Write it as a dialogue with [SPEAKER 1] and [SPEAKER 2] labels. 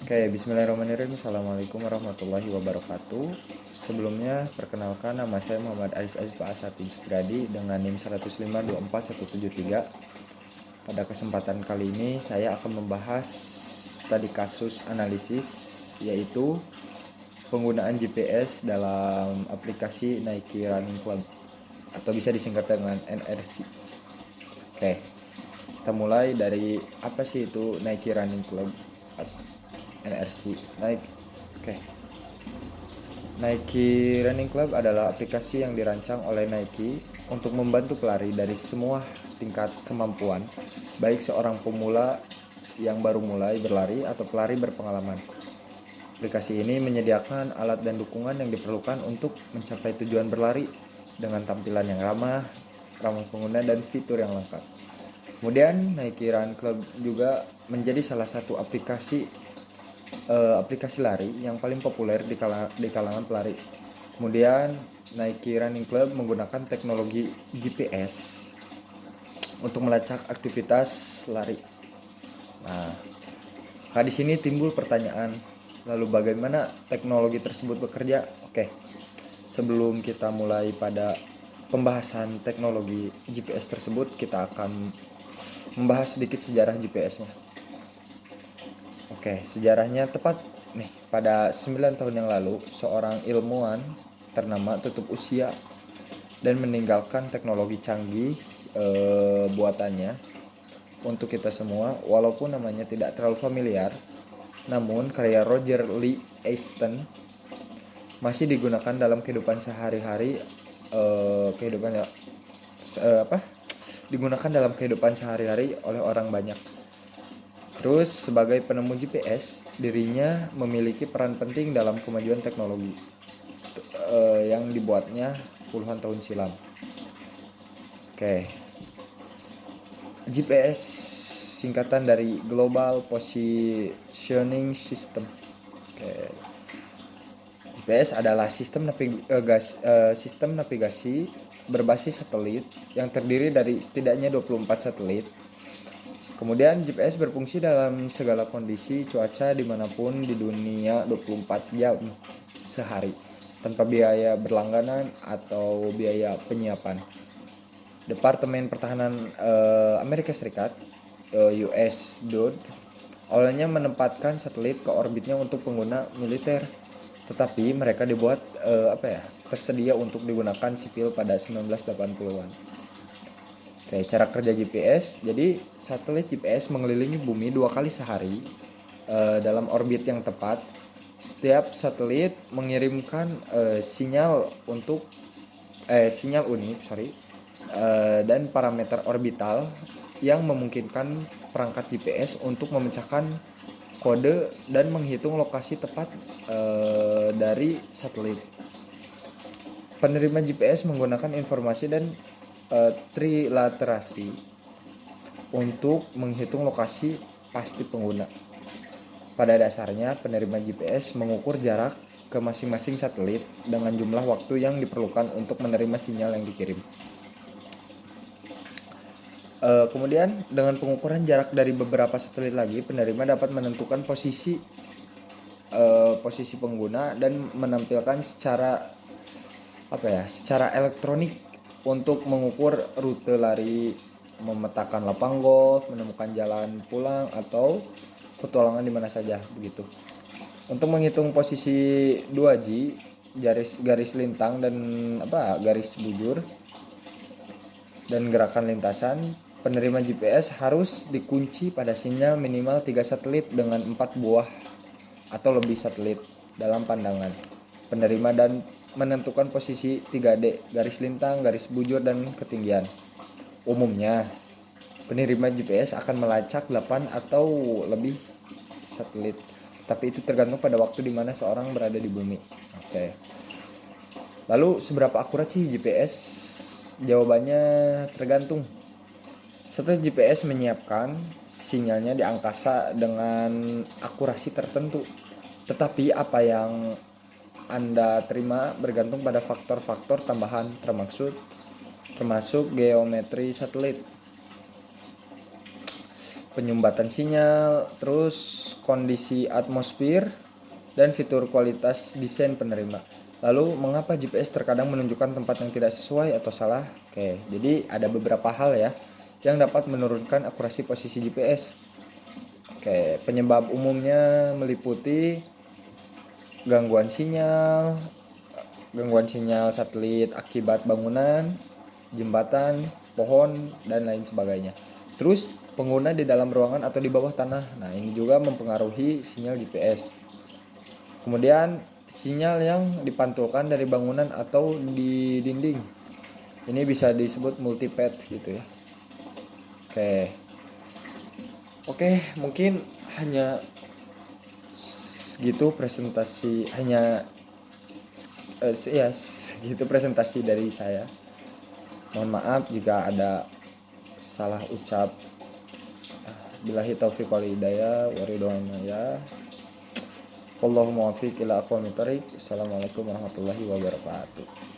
[SPEAKER 1] Oke, bismillahirrahmanirrahim. Assalamualaikum warahmatullahi wabarakatuh. Sebelumnya, perkenalkan nama saya Muhammad Aris Azfa Asatid Supriyadi dengan NIM 105.24173. Pada kesempatan kali ini, saya akan membahas tadi kasus analisis, yaitu penggunaan GPS dalam aplikasi Nike Running Club, atau bisa disingkat dengan NRC. Oke, kita mulai dari apa sih itu Nike Running Club? NRC. Nike Running Club adalah aplikasi yang dirancang oleh Nike untuk membantu pelari dari semua tingkat kemampuan, baik seorang pemula yang baru mulai berlari atau pelari berpengalaman. Aplikasi ini menyediakan alat dan dukungan yang diperlukan untuk mencapai tujuan berlari dengan tampilan yang ramah pengguna dan fitur yang lengkap. Kemudian Nike Run Club juga menjadi salah satu aplikasi lari yang paling populer di kalangan pelari. Kemudian Nike Running Club menggunakan teknologi GPS untuk melacak aktivitas lari. Nah, di sini timbul pertanyaan, lalu bagaimana teknologi tersebut bekerja? Oke, sebelum kita mulai pada pembahasan teknologi GPS tersebut, kita akan membahas sedikit sejarah GPS-nya. Oke, sejarahnya tepat nih, pada 9 tahun yang lalu, seorang ilmuwan ternama tutup usia dan meninggalkan teknologi canggih buatannya untuk kita semua. Walaupun namanya tidak terlalu familiar, namun karya Roger Lee Easton masih digunakan dalam kehidupan sehari-hari, digunakan dalam kehidupan sehari-hari oleh orang banyak. Terus sebagai penemu GPS, dirinya memiliki peran penting dalam kemajuan teknologi yang dibuatnya puluhan tahun silam. Oke. GPS singkatan dari Global Positioning System. Oke. GPS adalah sistem navigasi berbasis satelit yang terdiri dari setidaknya 24 satelit. Kemudian GPS berfungsi dalam segala kondisi cuaca dimanapun di dunia 24 jam sehari, tanpa biaya berlangganan atau biaya penyiapan. Departemen Pertahanan Amerika Serikat US DoD awalnya menempatkan satelit ke orbitnya untuk pengguna militer, tetapi mereka dibuat tersedia untuk digunakan sipil pada 1980-an. Oke, cara kerja GPS. Jadi satelit GPS mengelilingi bumi 2 kali sehari dalam orbit yang tepat. Setiap satelit mengirimkan sinyal unik dan parameter orbital yang memungkinkan perangkat GPS untuk memecahkan kode dan menghitung lokasi tepat dari satelit. Penerima GPS menggunakan informasi dan trilaterasi untuk menghitung lokasi pasti pengguna. Pada dasarnya, penerima GPS mengukur jarak ke masing-masing satelit dengan jumlah waktu yang diperlukan untuk menerima sinyal yang dikirim. Kemudian dengan pengukuran jarak dari beberapa satelit lagi, penerima dapat menentukan posisi pengguna dan menampilkan secara elektronik untuk mengukur rute lari, memetakan lapang golf, menemukan jalan pulang atau petualangan di mana saja begitu. Untuk menghitung posisi 2G, garis lintang dan garis bujur dan gerakan lintasan, penerima GPS harus dikunci pada sinyal minimal 3 satelit dengan 4 buah atau lebih satelit dalam pandangan penerima dan menentukan posisi 3D, garis lintang, garis bujur, dan ketinggian. Umumnya, penerima GPS akan melacak 8 atau lebih satelit, tapi itu tergantung pada waktu di mana seorang berada di bumi. Oke. Lalu seberapa akurat sih GPS? Jawabannya tergantung. Satelit GPS menyiapkan sinyalnya di angkasa dengan akurasi tertentu, tetapi apa yang Anda terima bergantung pada faktor-faktor tambahan termasuk geometri satelit. penyumbatan sinyal, terus kondisi atmosfer, dan fitur kualitas desain penerima. Lalu mengapa GPS terkadang menunjukkan tempat yang tidak sesuai atau salah? Oke, jadi ada beberapa hal ya yang dapat menurunkan akurasi posisi GPS. Oke, penyebab umumnya meliputi gangguan sinyal satelit akibat bangunan, jembatan, pohon, dan lain sebagainya. Terus pengguna di dalam ruangan atau di bawah tanah. Nah, ini juga mempengaruhi sinyal GPS. Kemudian sinyal yang dipantulkan dari bangunan atau di dinding. Ini bisa disebut multipath gitu ya. Oke, mungkin hanya segitu presentasi segitu presentasi dari saya. Mohon maaf jika ada salah ucap. Billahi taufiq wal hidayah wa ridwanina ya. Wallahu muwaffiq ila aqwamit thoriq. Assalamualaikum warahmatullahi wabarakatuh.